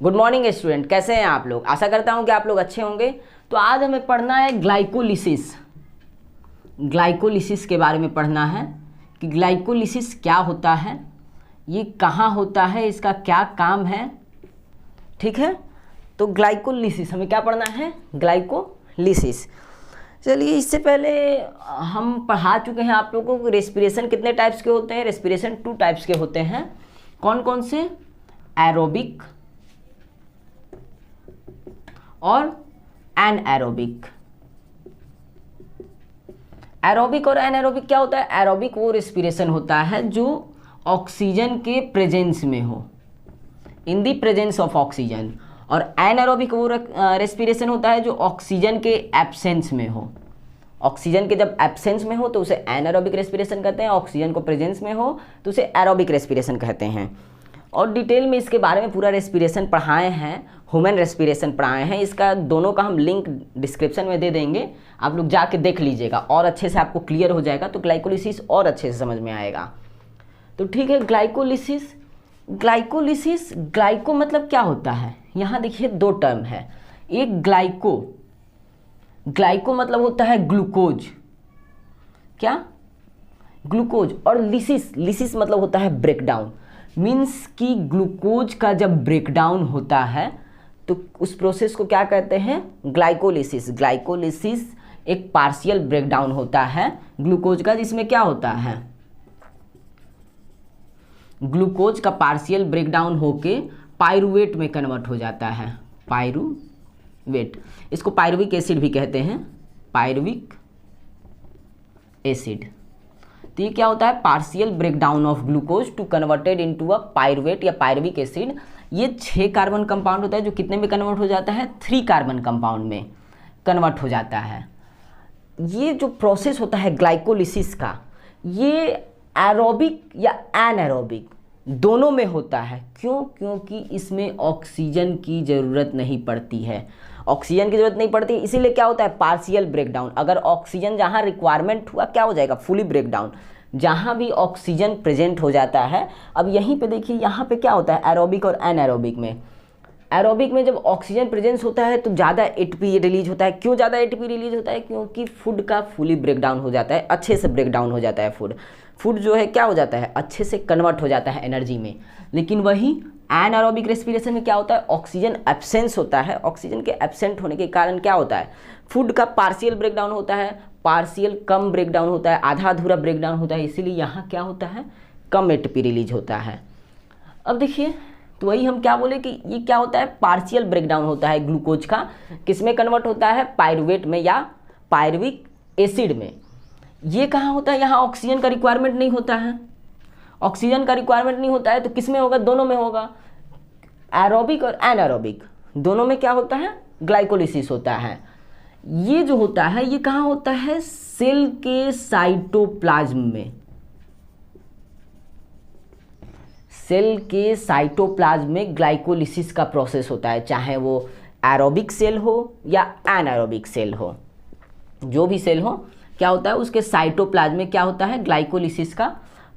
Good morning student, कैसे हैं आप लोग। आशा करता हूं कि आप लोग अच्छे होंगे। तो आज हमें पढ़ना है ग्लाइकोलिसिस। ग्लाइकोलिसिस के बारे में पढ़ना है कि ग्लाइकोलिसिस क्या होता है, ये कहाँ होता है, इसका क्या काम है। ठीक है, तो ग्लाइकोलिसिस हमें क्या पढ़ना है, ग्लाइकोलिसिस। चलिए, इससे पहले हम पढ़ा चुके हैं आप लोगों को रेस्पिरेशन कितने टाइप्स के होते हैं। रेस्पिरेशन 2 टाइप्स के होते हैं। कौन कौन से? एरोबिक और एनएरोबिक। एरोबिक और एनएरोबिक क्या होता है? एरोबिक वो रेस्पिरेशन होता है जो ऑक्सीजन के प्रेजेंस में हो, इन दी प्रेजेंस ऑफ ऑक्सीजन। और एनएरोबिक वो रेस्पिरेशन होता है जो ऑक्सीजन के एब्सेंस में हो। ऑक्सीजन के जब एब्सेंस में हो तो उसे एनएरोबिक रेस्पिरेशन कहते हैं, ऑक्सीजन को प्रेजेंस में हो तो उसे एरोबिक रेस्पिरेशन कहते हैं। और डिटेल में इसके बारे में पूरा रेस्पिरेशन पढ़ाए हैं, ह्यूमन रेस्पिरेशन पढ़ाए हैं। इसका दोनों का हम लिंक डिस्क्रिप्शन में दे देंगे, आप लोग जाके देख लीजिएगा और अच्छे से आपको क्लियर हो जाएगा, तो ग्लाइकोलिसिस और अच्छे से समझ में आएगा। तो ठीक है, ग्लाइकोलिसिस। ग्लाइको मतलब क्या होता है? यहाँ देखिए 2 टर्म है। एक ग्लाइको मतलब होता है ग्लूकोज, क्या? ग्लूकोज। और लिसिस मतलब होता है ब्रेकडाउन। मीन्स कि ग्लूकोज का जब ब्रेकडाउन होता है तो उस प्रोसेस को क्या कहते हैं? ग्लाइकोलिसिस। ग्लाइकोलिसिस एक पार्शियल ब्रेकडाउन होता है ग्लूकोज का, जिसमें क्या होता है, ग्लूकोज का पार्शियल ब्रेकडाउन होके पाइरुवेट में कन्वर्ट हो जाता है। पाइरुवेट, इसको पाइरुविक एसिड भी कहते हैं, पाइरुविक एसिड। तो ये क्या होता है? Partial breakdown of glucose to converted into a pyruvate या पाइरुविक एसिड। ये 6 कार्बन कंपाउंड होता है जो कितने में कन्वर्ट हो जाता है? 3 कार्बन कंपाउंड में कन्वर्ट हो जाता है। ये जो प्रोसेस होता है ग्लाइकोलिसिस का, ये एरोबिक या एनएरोबिक दोनों में होता है। क्यों? क्योंकि इसमें ऑक्सीजन की ज़रूरत नहीं पड़ती है। ऑक्सीजन की ज़रूरत नहीं पड़ती, इसीलिए क्या होता है? Partial breakdown. अगर ऑक्सीजन जहाँ रिक्वायरमेंट हुआ क्या हो जाएगा? Fully breakdown. जहाँ भी ऑक्सीजन प्रेजेंट हो जाता है, अब यहीं पे देखिए, यहाँ पे क्या होता है एरोबिक और एनएरोबिक में। एरोबिक में जब ऑक्सीजन प्रेजेंस होता है तो ज़्यादा एटीपी रिलीज होता है। क्यों ज़्यादा एटीपी रिलीज होता है? क्योंकि फूड का फुली ब्रेकडाउन हो जाता है, अच्छे से ब्रेकडाउन हो जाता है फूड जो है क्या हो जाता है? अच्छे से कन्वर्ट हो जाता है एनर्जी में। लेकिन वही एनारोबिक रेस्पिरेशन में क्या होता है? ऑक्सीजन एब्सेंस होता है। ऑक्सीजन के एब्सेंट होने के कारण क्या होता है? फूड का पार्शियल ब्रेकडाउन होता है, पार्शियल कम ब्रेकडाउन होता है, आधा अधूरा ब्रेकडाउन होता है। इसीलिए यहाँ क्या होता है? कम एटीपी रिलीज होता है। अब देखिए, तो वही हम क्या बोले कि ये क्या होता है? पार्शियल ब्रेकडाउन होता है ग्लूकोज का। किस में कन्वर्ट होता है? पाइरुवेट में या पाइरुविक एसिड में। ये कहाँ होता है? यहाँ ऑक्सीजन का रिक्वायरमेंट नहीं होता है। ऑक्सीजन का रिक्वायरमेंट नहीं होता है तो किस में होगा? दोनों में होगा, एरोबिक और एनारोबिक दोनों में क्या होता है? ग्लाइकोलिसिस होता है। ये जो होता है ये कहाँ होता है? सेल के साइटोप्लाज्म में। सेल के साइटोप्लाज्म में ग्लाइकोलिसिस का प्रोसेस होता है, चाहे वो एरोबिक सेल हो या एनारोबिक सेल हो। जो भी सेल हो क्या होता है? उसके साइटोप्लाज्म में क्या होता है? ग्लाइकोलिसिस का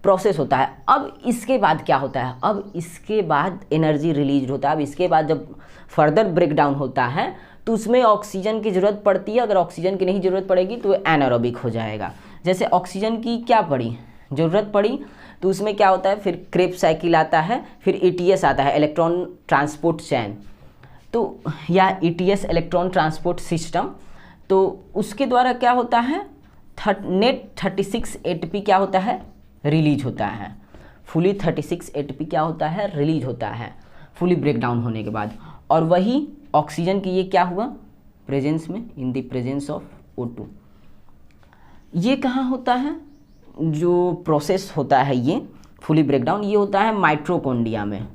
प्रोसेस होता है। अब इसके बाद क्या होता है? अब इसके बाद एनर्जी रिलीज होता है। अब इसके बाद जब फर्दर ब्रेकडाउन होता है तो उसमें ऑक्सीजन की ज़रूरत पड़ती है। अगर ऑक्सीजन की नहीं ज़रूरत पड़ेगी तो एनारोबिक हो जाएगा। जैसे ऑक्सीजन की क्या पड़ी? ज़रूरत पड़ी तो उसमें क्या होता है? फिर क्रेब्स साइकिल आता है, फिर ETS आता है, इलेक्ट्रॉन ट्रांसपोर्ट चैन, तो या ETS इलेक्ट्रॉन ट्रांसपोर्ट सिस्टम। तो उसके द्वारा क्या होता है? नेट 36 ATP क्या होता है? रिलीज होता है। फुली 36 ATP क्या होता है? रिलीज होता है फुली ब्रेकडाउन होने के बाद। और वही ऑक्सीजन की ये क्या हुआ? प्रेजेंस में, in the presence of O2। ये कहाँ होता है? जो प्रोसेस होता है ये फुली ब्रेकडाउन, ये होता है माइटोकॉन्ड्रिया में,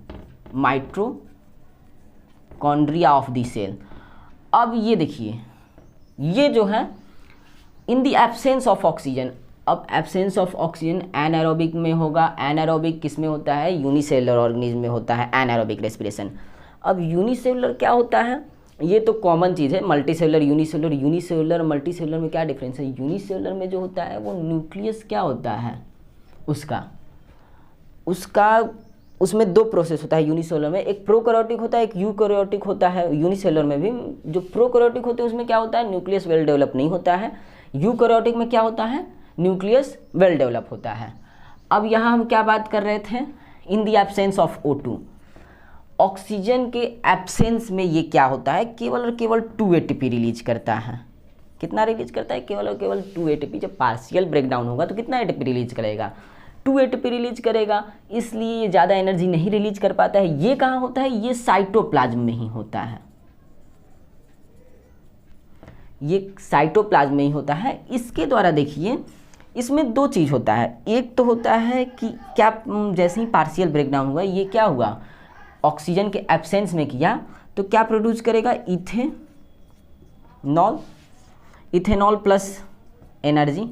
माइटोकॉन्ड्रिया ऑफ द सेल। अब ये देखिए, ये जो है in the absence of oxygen. अब एब्सेंस ऑफ ऑक्सीजन एनारोबिक में होगा। एनारोबिक किस में होता है? यूनिसेलुलर ऑर्गेनिज्म में होता है एनारोबिक रेस्पिरेशन। अब यूनिसेलुलर क्या होता है? ये तो कॉमन चीज़ है, मल्टीसेलुलर यूनिसेलुलर। यूनिसेलुलर मल्टीसेलुलर में क्या डिफरेंस है? यूनिसेलुलर में जो होता है वो न्यूक्लियस क्या होता है उसका उसमें दो प्रोसेस होता है यूनिसेलुलर में, एक प्रोकैरियोटिक होता है, एक यूकैरियोटिक होता है। यूनिसेलुलर में भी जो प्रोकैरियोटिक होते हैं उसमें क्या होता है, न्यूक्लियस वेल डेवलप नहीं होता है। यूकैरियोटिक में क्या होता है, न्यूक्लियस वेल डेवलप होता है। अब यहाँ हम क्या बात कर रहे थे, in the absence of O2, oxygen के एब्सेंस में ये क्या होता है, केवल और केवल 2 ATP रिलीज करता है। कितना रिलीज करता है, केवल और केवल 2 ATP। जब पार्शियल ब्रेकडाउन होगा तो कितना ATP रिलीज करेगा, 2 ATP रिलीज करेगा, इसलिए ये ज़्यादा एनर्जी नहीं रिलीज कर पाता है। ये कहाँ होता है, ये साइटोप्लाज्म में ही होता है, ये साइटोप्लाज्म में ही होता है। इसके द्वारा देखिए इसमें दो चीज़ होता है, एक तो होता है कि क्या जैसे ही पार्शियल ब्रेकडाउन हुआ, ये क्या हुआ, ऑक्सीजन के एब्सेंस में किया तो क्या प्रोड्यूस करेगा, इथेनॉल प्लस एनर्जी।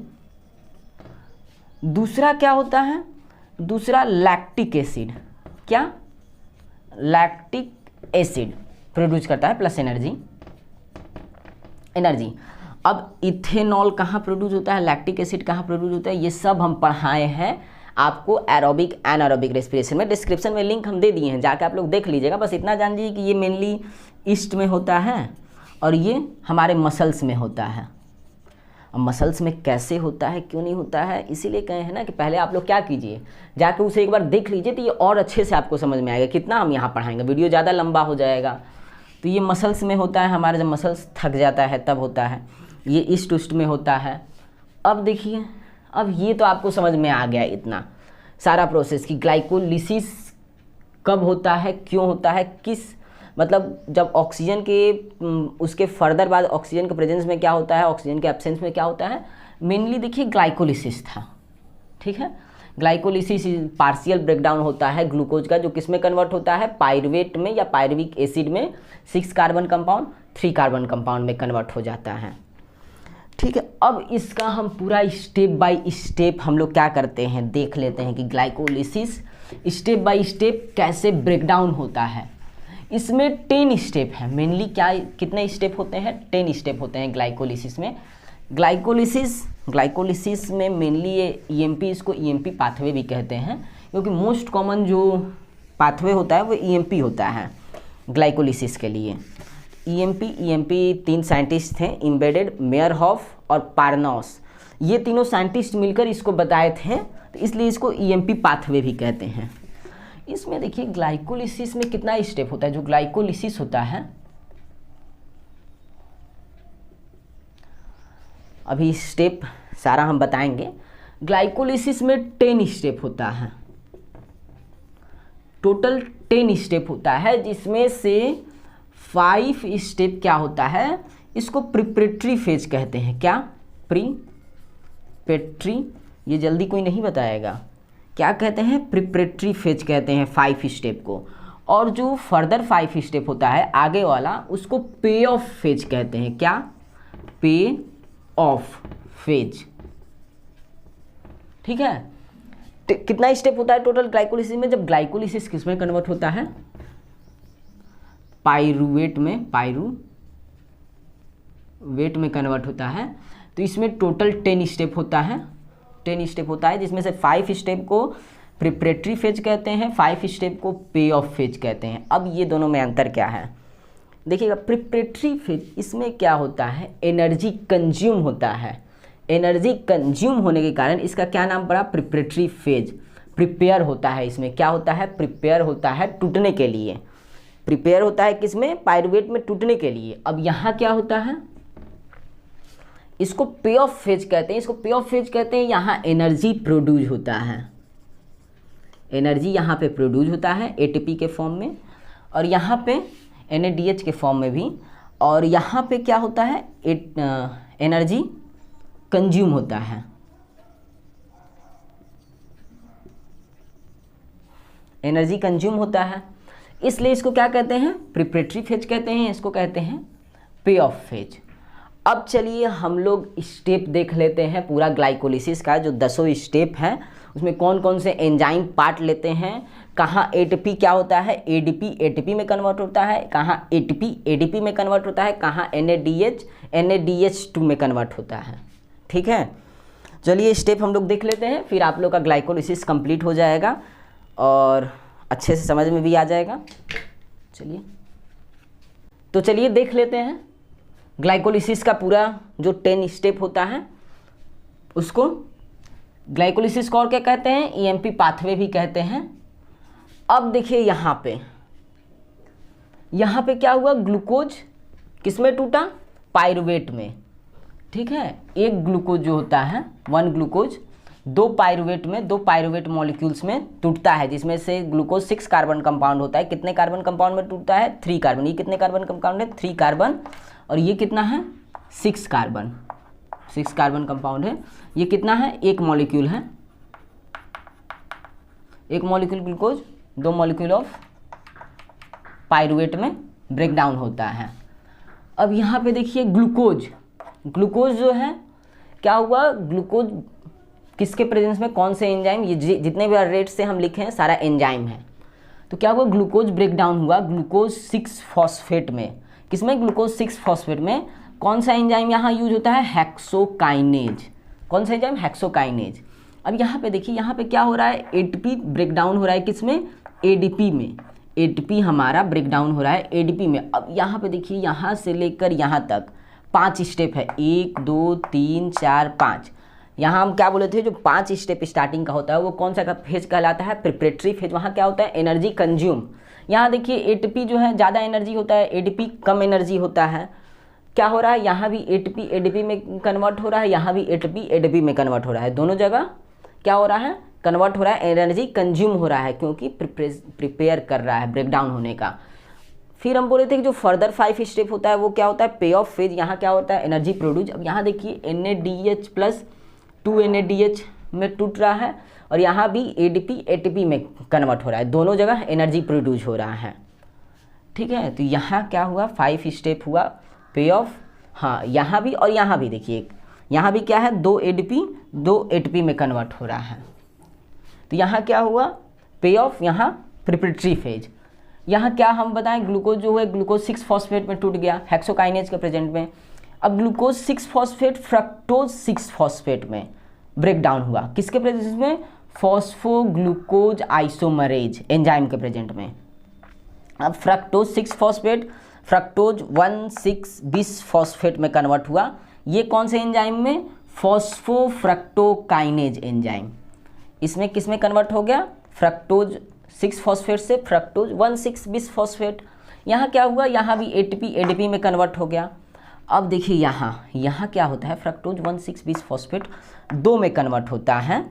दूसरा क्या होता है, दूसरा लैक्टिक एसिड, क्या, लैक्टिक एसिड प्रोड्यूस करता है प्लस एनर्जी। अब इथेनॉल कहाँ प्रोड्यूस होता है, लैक्टिक एसिड कहाँ प्रोड्यूस होता है, ये सब हम पढ़ाए हैं आपको एरोबिक एनारोबिक रेस्पिरेशन में। डिस्क्रिप्शन में लिंक हम दे दिए हैं, जाके आप लोग देख लीजिएगा। बस इतना जान लीजिए कि ये मेनली ईस्ट में होता है और ये हमारे मसल्स में होता है। अब मसल्स में कैसे होता है, क्यों नहीं होता है, इसीलिए कहे हैं ना कि पहले आप लोग क्या कीजिए, जाके उसे एक बार देख लीजिए तो ये और अच्छे से आपको समझ में आएगा। कितना हम यहाँ पढ़ाएंगे, वीडियो ज़्यादा लंबा हो जाएगा। तो ये मसल्स में होता है हमारे, जब मसल्स थक जाता है तब होता है। ये ईस्ट उस्ट में होता है। अब देखिए, अब ये तो आपको समझ में आ गया इतना सारा प्रोसेस कि ग्लाइकोलिसिस कब होता है, क्यों होता है, किस मतलब जब ऑक्सीजन के उसके फर्दर बाद ऑक्सीजन के प्रेजेंस में क्या होता है, ऑक्सीजन के एब्सेंस में क्या होता है। मेनली देखिए ग्लाइकोलिसिस था, ठीक है। ग्लाइकोलिसिस पार्शियल ब्रेकडाउन होता है ग्लूकोज का, जो किस में कन्वर्ट होता है, पायरुवेट में या पायरुविक एसिड में 6 कार्बन कंपाउंड 3 कार्बन कंपाउंड में कन्वर्ट हो जाता है, ठीक है। अब इसका हम पूरा स्टेप बाय स्टेप हम लोग क्या करते हैं, देख लेते हैं कि ग्लाइकोलिसिस स्टेप बाय स्टेप कैसे ब्रेकडाउन होता है। इसमें 10 स्टेप है मेनली, क्या कितने स्टेप होते हैं, 10 स्टेप होते हैं ग्लाइकोलिसिस में। ग्लाइकोलिसिस में मेनली ये ईएमपी, इसको ईएमपी पाथवे भी कहते हैं, क्योंकि मोस्ट कॉमन जो पाथवे होता है वो ईएमपी होता है ग्लाइकोलिसिस के लिए। ईएमपी 3 साइंटिस्ट थे, इम्बेडेड, मेयरहॉफ और पार्नोस। ये तीनों साइंटिस्ट मिलकर इसको बताए थे, तो इसलिए इसको ईएमपी पाथवे भी कहते हैं। इसमें देखिए ग्लाइकोलिसिस में कितना स्टेप होता है, जो ग्लाइकोलिसिस होता है, अभी स्टेप सारा हम बताएंगे। ग्लाइकोलिसिस में 10 स्टेप होता है, टोटल 10 स्टेप होता है, जिसमें से 5 स्टेप क्या होता है, इसको प्रिपरेटरी फेज कहते हैं। क्या, प्रीपेट्री, ये जल्दी कोई नहीं बताएगा, क्या कहते हैं, प्रिपरेटरी फेज कहते हैं 5 स्टेप को। और जो फर्दर 5 स्टेप होता है आगे वाला, उसको पे ऑफ फेज कहते हैं। क्या, पे ऑफ फेज, ठीक है। कितना स्टेप होता है टोटल ग्लाइकोलिसिस में, जब ग्लाइकोलिसिस किस में कन्वर्ट होता है, पायरुवेट में, पायरुवेट में कन्वर्ट होता है। तो इसमें टोटल 10 स्टेप होता है, 10 स्टेप होता है, जिसमें से 5 स्टेप को प्रिपरेटरी फेज कहते हैं, 5 स्टेप को पे ऑफ फेज कहते हैं। अब ये दोनों में अंतर क्या है देखिएगा। प्रिपरेटरी फेज, इसमें क्या होता है, एनर्जी कंज्यूम होता है। एनर्जी कंज्यूम होने के कारण इसका क्या नाम पड़ा, प्रिपरेटरी फेज। प्रिपेयर होता है, इसमें क्या होता है, प्रिपेयर होता है टूटने के लिए। प्रिपेयर होता है किसमें, पायरुवेट में टूटने के लिए। अब यहाँ क्या होता है, इसको पे ऑफ फेज कहते हैं। इसको पे ऑफ फेज कहते हैं, यहाँ एनर्जी प्रोड्यूस होता है, एनर्जी यहाँ पे प्रोड्यूस होता है एटीपी के फॉर्म में, और यहाँ पे NADH के फॉर्म में भी। और यहाँ पे क्या होता है, एनर्जी कंज्यूम होता है, एनर्जी कंज्यूम होता है, इसलिए इसको क्या कहते हैं, प्रिपरेटरी फेज कहते हैं, इसको कहते हैं पे ऑफ फेज। अब चलिए हम लोग स्टेप देख लेते हैं पूरा ग्लाइकोलिसिस का, जो 10 स्टेप हैं उसमें कौन कौन से एंजाइम पार्ट लेते हैं, कहाँ एटीपी क्या होता है, एडीपी एटीपी में कन्वर्ट होता है, कहाँ एटीपी एडीपी में कन्वर्ट होता है, कहाँ NADH2 में कन्वर्ट होता है, ठीक है। चलिए स्टेप हम लोग देख लेते हैं, फिर आप लोग का ग्लाइकोलिसिस कंप्लीट हो जाएगा और अच्छे से समझ में भी आ जाएगा। चलिए देख लेते हैं ग्लाइकोलिसिस का पूरा जो 10 स्टेप होता है उसको। ग्लाइकोलिसिस को और क्या कहते हैं, ईएमपी पाथवे भी कहते हैं। अब देखिए यहाँ पे क्या हुआ, ग्लूकोज किसमें टूटा, पाइरुवेट में। ठीक है, एक ग्लूकोज जो होता है, 1 ग्लूकोज दो पाइरुवेट मॉलिक्यूल्स में टूटता है, जिसमें से ग्लूकोज 6 कार्बन कंपाउंड होता है। कितने कार्बन कंपाउंड में टूटता है, 3 कार्बन। ये कितने कार्बन कंपाउंड है, 3 कार्बन। और ये कितना है, 6 कार्बन कंपाउंड है। ये कितना है, एक मॉलिक्यूल है, एक molecule glucose, 2 molecule of pyruvate में ब्रेक डाउन होता है। अब यहाँ पे देखिए ग्लूकोज जो है क्या हुआ, ग्लूकोज किसके प्रेजेंस में, कौन से एंजाइम, ये जितने भी रेट से हम लिखे हैं सारा एंजाइम है। तो क्या हुआ, ग्लूकोज ब्रेक डाउन हुआ ग्लूकोज 6 फॉस्फेट में। किसमें, ग्लूकोज 6 फॉस्फेट में। कौन सा एंजाइम यहाँ यूज होता है, हेक्सोकाइनेज। कौन सा एंजाइम, हेक्सोकाइनेज। अब यहाँ पे देखिए, यहाँ पे क्या हो रहा है, एटीपी ब्रेक डाउन हो रहा है किसमें, एडीपी में। एटीपी हमारा ब्रेक डाउन हो रहा है एडीपी में। अब यहाँ पे देखिए, यहाँ से लेकर यहाँ तक 5 स्टेप है, 1 2 3 4 5। यहाँ हम क्या बोले थे, जो 5 स्टेप स्टार्टिंग का होता है वो कौन सा का फेज कहलाता है, प्रिपरेटरी फेज। वहाँ क्या होता है, एनर्जी कंज्यूम। यहाँ देखिए एटीपी जो है ज़्यादा एनर्जी होता है, एडीपी कम एनर्जी होता है। क्या हो रहा है, यहाँ भी एटीपी एडीपी में कन्वर्ट हो रहा है, यहाँ भी एटीपी एडीपी में कन्वर्ट हो रहा है। दोनों जगह क्या हो रहा है, कन्वर्ट हो रहा है, एनर्जी कंज्यूम हो रहा है, क्योंकि प्रिपेयर कर रहा है ब्रेक डाउन होने का। फिर हम बोले थे कि जो फर्दर 5 स्टेप होता है वो क्या होता है, पे ऑफ फेज। यहाँ क्या होता है, एनर्जी प्रोड्यूस। अब यहाँ देखिए NADH प्लस 2 NADH में टूट रहा है, और यहाँ भी एडीपी एटीपी में कन्वर्ट हो रहा है। दोनों जगह एनर्जी प्रोड्यूस हो रहा है। ठीक है, तो यहाँ क्या हुआ, 5 स्टेप हुआ, पे ऑफ। हाँ, यहाँ भी और यहाँ भी देखिए, यहाँ भी क्या है, 2 एडीपी 2 एटीपी में कन्वर्ट हो रहा है। तो यहाँ क्या हुआ, पे ऑफ, यहाँ प्रिपरेटरी फेज। यहाँ क्या हम बताएं, ग्लूकोज जो है ग्लूकोज 6 फॉस्फेट में टूट गया हेक्सोकाइनेज के प्रेजेंट में। अब ग्लूकोज 6 फॉस्फेट फ्रक्टोज 6 फॉस्फेट में ब्रेक डाउन हुआ, किसके प्रेजेंस में, फॉस्फोग्लूकोज आइसोमरेज एंजाइम के प्रेजेंट में। अब fructose 6 phosphate fructose 1,6 bis phosphate में कन्वर्ट हुआ। ये कौन से एंजाइम में, फॉस्फोफ्रक्टोकाइनेज एंजाइम। इसमें किस में कन्वर्ट हो गया, फ्रक्टोज 6 फॉस्फेट से फ्रक्टोज 1,6 बिस फॉस्फेट। यहाँ क्या हुआ, यहाँ भी एटीपी एडीपी में कन्वर्ट हो गया। अब देखिए यहाँ क्या होता है, फ्रक्टोज 1,6 बिस फॉस्फेट 2 में कन्वर्ट होता है।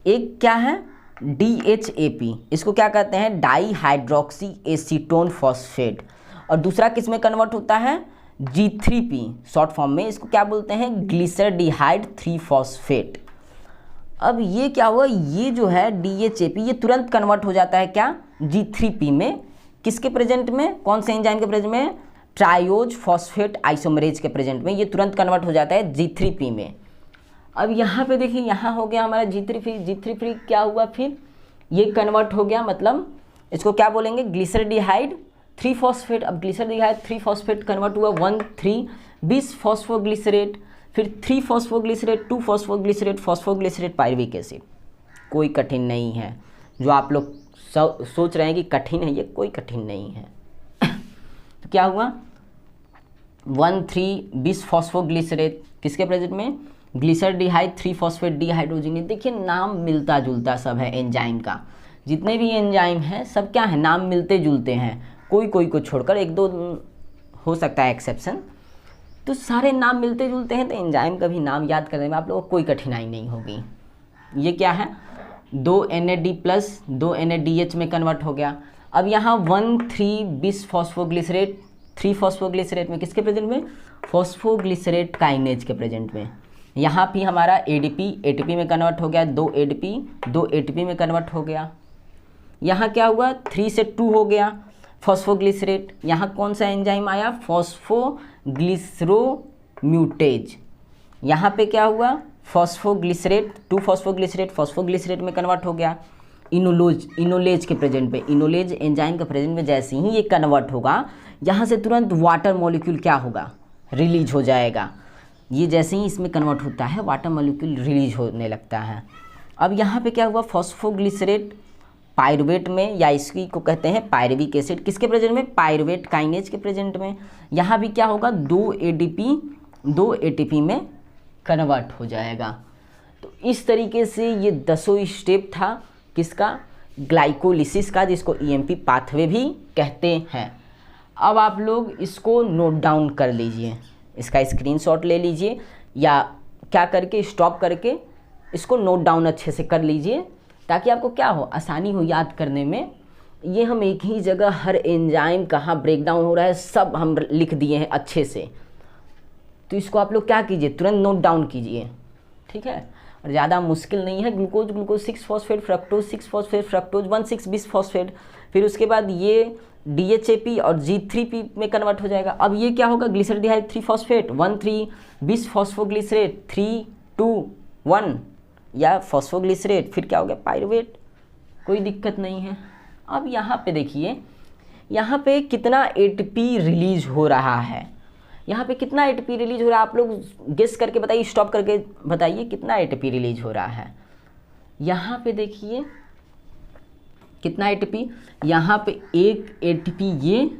एक क्या है, DHAP, इसको क्या कहते हैं, डाई हाइड्रोक्सी एसीटोन फॉस्फेट। और दूसरा किस में कन्वर्ट होता है, G3P शॉर्ट फॉर्म में, इसको क्या बोलते हैं, ग्लिसरडिहाइड 3 फॉस्फेट। अब ये क्या हुआ, ये जो है DHAP ये तुरंत कन्वर्ट हो जाता है क्या, G3P में। किसके प्रेजेंट में, कौन से एंजाइम के प्रेजेंट में, ट्रायोज फॉस्फेट आइसोमरेज के प्रेजेंट में। ये तुरंत कन्वर्ट हो जाता है G3P में। अब यहाँ पे देखिए, यहाँ हो गया हमारा G3P क्या हुआ, फिर ये कन्वर्ट हो गया, मतलब इसको क्या बोलेंगे, ग्लिसरडिहाइड 3 फॉस्फेट। अब ग्लिसरडिहाइड 3 फॉस्फेट कन्वर्ट हुआ 1,3 बिस फॉस्फोग्लिसरेट, फिर 3 फॉस्फोग्लिसरेट 2 फॉस्फोग्लिसरेट पायरुविक एसिड। कोई कठिन नहीं है, जो आप लोग सोच रहे हैं कि कठिन है, ये कोई कठिन नहीं है। तो क्या हुआ, 1,3 बिस फॉस्फोग्लिसरेट किसके प्रेजेंट में, ग्लिसरडिहाइड 3 फॉस्फेट डिहाइड्रोजिनेज। देखिए नाम मिलता जुलता सब है एंजाइम का, जितने भी एंजाइम हैं सब क्या है, नाम मिलते जुलते हैं, कोई को छोड़कर 1-2 हो सकता है एक्सेप्शन। तो सारे नाम मिलते जुलते हैं, तो एंजाइम का भी नाम याद करने में आप लोगों को कोई कठिनाई नहीं होगी। ये क्या है, 2 NAD प्लस 2 NADH में कन्वर्ट हो गया। अब यहाँ 1,3 बिस फॉस्फोग्लिसरेट 3 फॉस्फोग्लिसरेट में, किसके प्रेजेंट में, फॉस्फोग्लिसरेट काइनेज के प्रेजेंट में। यहाँ भी हमारा एडीपी एटीपी में कन्वर्ट हो गया, 2 एडीपी 2 एटीपी में कन्वर्ट हो गया। यहाँ क्या हुआ, 3 से 2 हो गया फॉस्फोग्लिसरेट। यहाँ कौन सा एंजाइम आया, फॉस्फोग्लिसरोम्यूटेज। यहाँ पे क्या हुआ, फॉस्फोग्लिसरेट 2 फॉस्फोग्लिसरेट में कन्वर्ट हो गया। इनोलेज के प्रेजेंट पे, इनोलेज एंजाइम के प्रेजेंट में जैसे ही ये कन्वर्ट होगा, यहाँ से तुरंत वाटर मॉलिक्यूल क्या होगा, रिलीज हो जाएगा। ये जैसे ही इसमें कन्वर्ट होता है, वाटर मॉलिक्यूल रिलीज होने लगता है। अब यहाँ पे क्या हुआ, फॉस्फोग्लिसरेट पायरुवेट में, या इसी को कहते हैं पायरुविक एसिड, किसके प्रेजेंट में, पायरुवेट काइनेज के प्रेजेंट में। यहाँ भी क्या होगा, 2 ATP में कन्वर्ट हो जाएगा। तो इस तरीके से ये 10 स्टेप था किसका, ग्लाइकोलिसिस का, जिसको EMP पाथवे भी कहते हैं। अब आप लोग इसको नोट डाउन कर लीजिए, इसका स्क्रीनशॉट ले लीजिए, या क्या करके स्टॉप करके इसको नोट डाउन अच्छे से कर लीजिए, ताकि आपको क्या हो, आसानी हो याद करने में। ये हम एक ही जगह हर एंजाइम कहाँ ब्रेक डाउन हो रहा है सब हम लिख दिए हैं अच्छे से। तो इसको आप लोग क्या कीजिए, तुरंत नोट डाउन कीजिए, ठीक है। और ज़्यादा मुश्किल नहीं है। Glucose 6 phosphate fructose 6 phosphate fructose 1,6 bis phosphate, फिर उसके बाद ये DHAP और G3P में कन्वर्ट हो जाएगा। अब ये क्या होगा, ग्लिसरॉल्डिहाइड 3 फॉस्फेट 1,3 बिस फॉस्फोग्लिसरेट 3,2,1 या फॉस्फोग्लिसरेट, फिर क्या हो गया, पायरुवेट, कोई दिक्कत नहीं है। अब यहाँ पे देखिए, यहाँ पे कितना ATP रिलीज हो रहा है, यहाँ पे कितना ATP रिलीज हो रहा है, आप लोग गेस करके बताइए, स्टॉप करके बताइए कितना ATP रिलीज हो रहा है। यहाँ पे देखिए कितना ATP, यहाँ पे एक ATP ये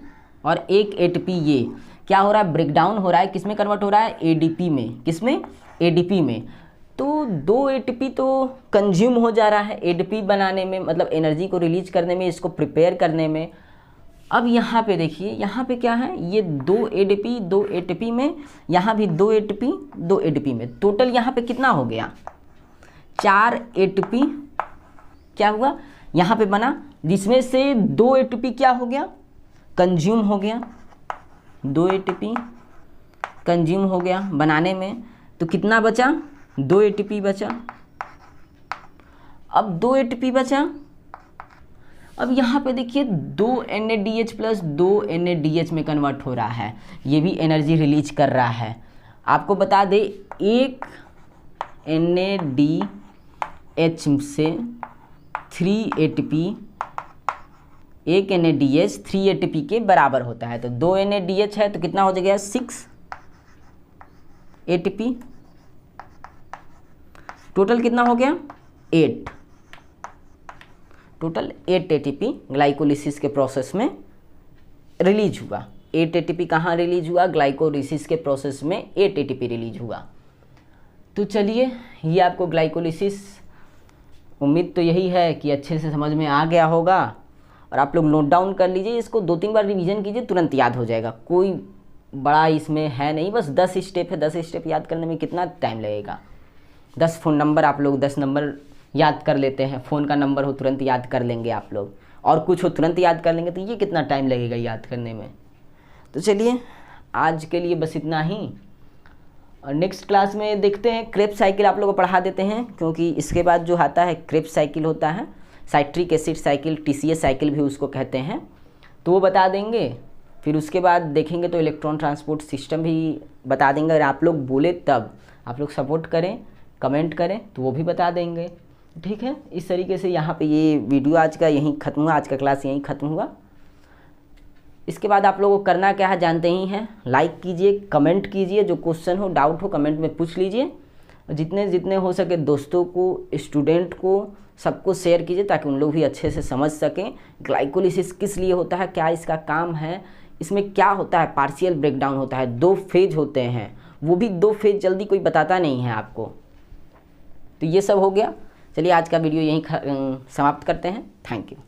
और एक ATP ये क्या हो रहा है, ब्रेकडाउन हो रहा है, किसमें कन्वर्ट हो रहा है, ADP में, किसमें, ADP में। तो 2 ATP तो कंज्यूम हो जा रहा है ADP बनाने में, मतलब एनर्जी को रिलीज करने में, इसको प्रिपेयर करने में। अब यहाँ पे देखिए, यहाँ पे क्या है, ये 2 ATP में, यहाँ भी 2 ATP में, टोटल यहाँ पे कितना हो गया, 4 ATP क्या हुआ यहाँ पे बना, जिसमें से 2 ATP क्या हो गया, कंज्यूम हो गया, 2 ATP कंज्यूम हो गया बनाने में। तो कितना बचा, 2 ATP बचा। अब 2 ATP बचा, अब यहाँ पे देखिए 2 NADH प्लस 2 NADH में कन्वर्ट हो रहा है, ये भी एनर्जी रिलीज कर रहा है। आपको बता दे, एक NADH से 3 ATP, एक NADH 3 ATP के बराबर होता है। तो 2 NADH है तो कितना हो जाएगा, 6 ATP, टोटल कितना हो गया, 8, टोटल 8 ATP ग्लाइकोलिसिस के प्रोसेस में रिलीज हुआ। 8 ATP कहाँ रिलीज हुआ, ग्लाइकोलिसिस के प्रोसेस में 8 ATP रिलीज हुआ। तो चलिए, ये आपको ग्लाइकोलिसिस, उम्मीद तो यही है कि अच्छे से समझ में आ गया होगा, और आप लोग नोट डाउन कर लीजिए, इसको 2-3 बार रिवीजन कीजिए, तुरंत याद हो जाएगा। कोई बड़ा इसमें है नहीं, बस 10 स्टेप है, 10 स्टेप याद करने में कितना टाइम लगेगा। 10 फ़ोन नंबर, आप लोग 10 नंबर याद कर लेते हैं, फ़ोन का नंबर हो तुरंत याद कर लेंगे आप लोग, और कुछ हो तुरंत याद कर लेंगे, तो ये कितना टाइम लगेगा याद करने में। तो चलिए, आज के लिए बस इतना ही, और नेक्स्ट क्लास में देखते हैं, क्रेब्स साइकिल आप लोगों को पढ़ा देते हैं, क्योंकि इसके बाद जो आता है क्रेब्स साइकिल होता है, citric acid cycle, TCA cycle भी उसको कहते हैं, तो वो बता देंगे। फिर उसके बाद देखेंगे तो इलेक्ट्रॉन ट्रांसपोर्ट सिस्टम भी बता देंगे, अगर आप लोग बोले तब, आप लोग सपोर्ट करें, कमेंट करें तो वो भी बता देंगे, ठीक है। इस तरीके से यहाँ पे ये वीडियो आज का यहीं ख़त्म हुआ, आज का क्लास यहीं ख़त्म हुआ। इसके बाद आप लोगों को करना क्या है जानते ही हैं, लाइक कीजिए, कमेंट कीजिए, जो क्वेश्चन हो, डाउट हो, कमेंट में पूछ लीजिए, जितने हो सके दोस्तों को, स्टूडेंट को, सबको शेयर कीजिए, ताकि उन लोग भी अच्छे से समझ सकें ग्लाइकोलिसिस किस लिए होता है, क्या इसका काम है, इसमें क्या होता है, पार्शियल ब्रेकडाउन होता है, 2 फेज होते हैं, वो भी 2 फेज जल्दी कोई बताता नहीं है आपको। तो ये सब हो गया। चलिए, आज का वीडियो यहीं समाप्त करते हैं। Thank you.